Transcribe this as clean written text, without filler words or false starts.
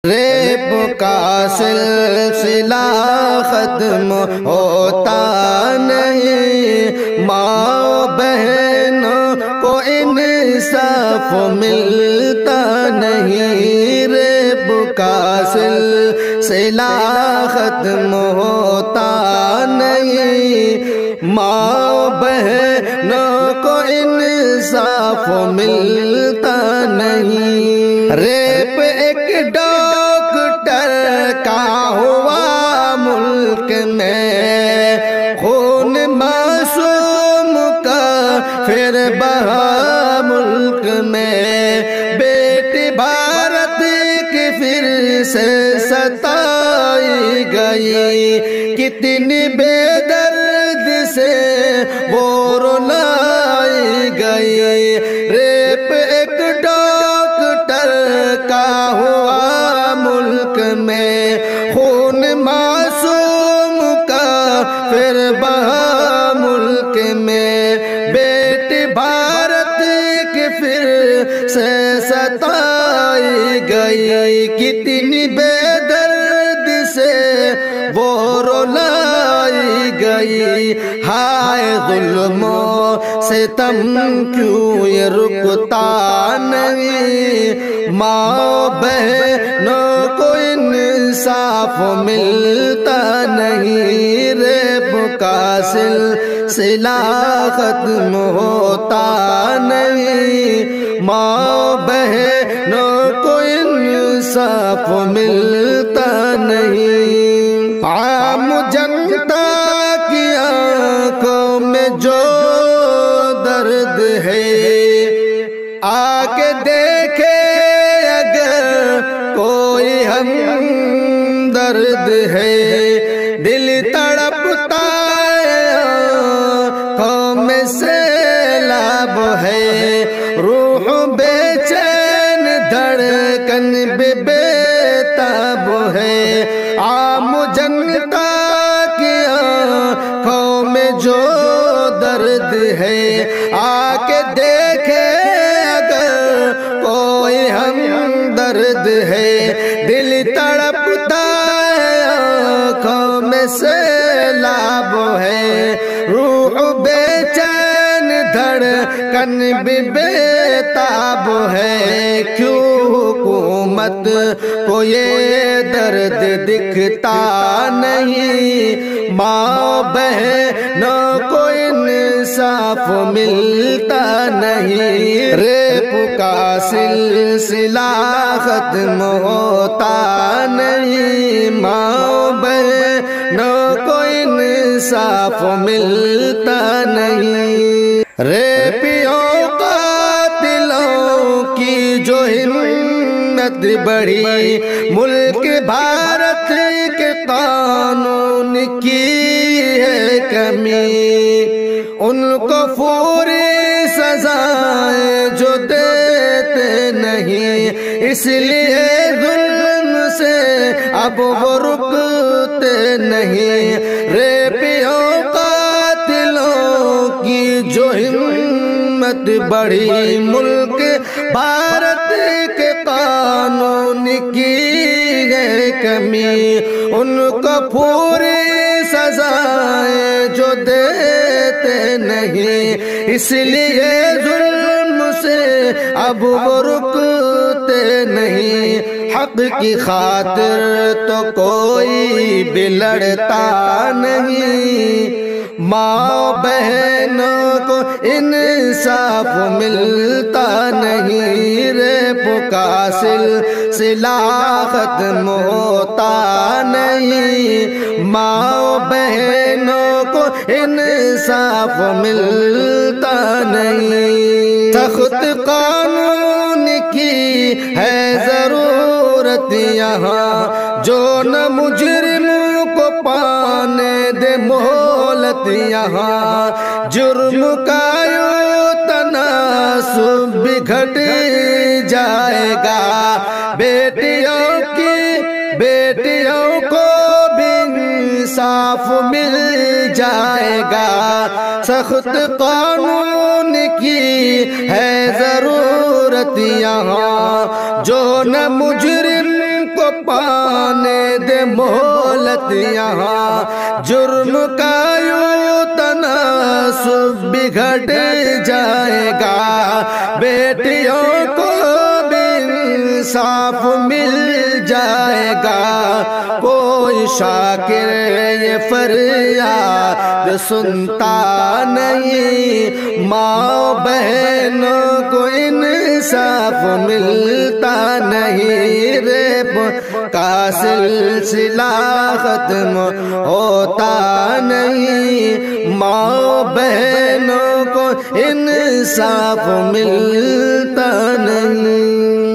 Rape کا سلسلہ ختم ہوتا نہیں، ماں بہن کو انصاف ملتا نہیں، ریپ کا سلسلہ ختم ہوتا نہیں، ماں بہن کو انصاف ملتا نہیں۔ ریپ ایک ڈاکٹر کا ہوا ملک میں، خون معصوم کا پھر بہا ملک میں، بیٹی بھارت کی پھر سے ستائی گئی، کتنی بے درد سے وہ رلائی گئی۔ ریپ ایک ڈاکٹر کا ہوا ملک میں، خون معصوم کا پھر بہا ملک میں، بیٹی بھارت کی پھر سے ستائی گئی، کتنی بے درد سے وہ رلائی گئی۔ ہائے ظلم و ستم کیوں یہ رکتا نہیں، ماں بہنوں کو انصاف ملتا نہیں، ریپ کا سلسلہ ختم ہوتا نہیں، ماں بہنوں کو انصاف ملتا نہیں۔ عام جنتا کی آنکھوں میں جو درد ہے، آ کے دیکھے اگر کوئی ہم درد ہے، دل تڑپتا ہے آنکھوں میں سیلاب ہے، روح بے چین دھڑکن بے تاب ہے۔ عام جنتا کی آنکھوں میں جو درد ہے، آ کے دیکھے اگر کوئی ہم درد ہے، دل تڑپتا ہے آنکھوں میں سیلاب ہے، روح بے چین دھڑکن بھی بے تاب ہے۔ کیوں حکومت کو یہ درد دکھتا نہیں، ماں بہنوں کو انصاف ملتا نہیں، ریپ کا سلسلہ ختم ہوتا نہیں، ماں بہنوں کو انصاف ملتا نہیں۔ ریپیوں قاتلوں کی جو ہمت بڑھی، ملک بھارت کے قانون کی ہے کمی، ان کو پوری سزائیں جو دیتے نہیں، اس لیے ظلم سے اب وہ رکتے نہیں، ریپیوں قاتلوں کی جو ہمت بڑھی، ملک بھارت کے قانون کی ہے کمی، ان کو پوری سزائیں جو دیتے نہیں، اس لیے ظلم سے اب وہ رکتے نہیں۔ حق کی خاطر تو کوئی بھی لڑتا نہیں، ماں بہنوں کو انصاف ملتا نہیں، ریپ کا سلسلہ ختم ہوتا نہیں، ماں بہنوں کو انصاف ملتا نہیں۔ سخت قانون کی ہے ضرورت یہاں، جو نہ مجرموں کو پانے دے مہلت یہاں، جرم کا یوں تناسب بھی گھٹ جائے گا، بیٹیوں کو بھی انصاف مل جائے گا، سخت قانون کی ہے ضرورت یہاں، جو نہ مجرم کو دے مہلت یہاں جرم کا یوں تناسب بگڑ جائے گا بیٹیوں کو بھی انصاف مل جائے گا کوئی شاکر یہ فریاد سنتا نہیں ماں بہنوں کو انصاف ملتا نہیں ریپ کا سلسلہ ختم ہوتا نہیں ماں بہنوں کو انصاف ملتا نہیں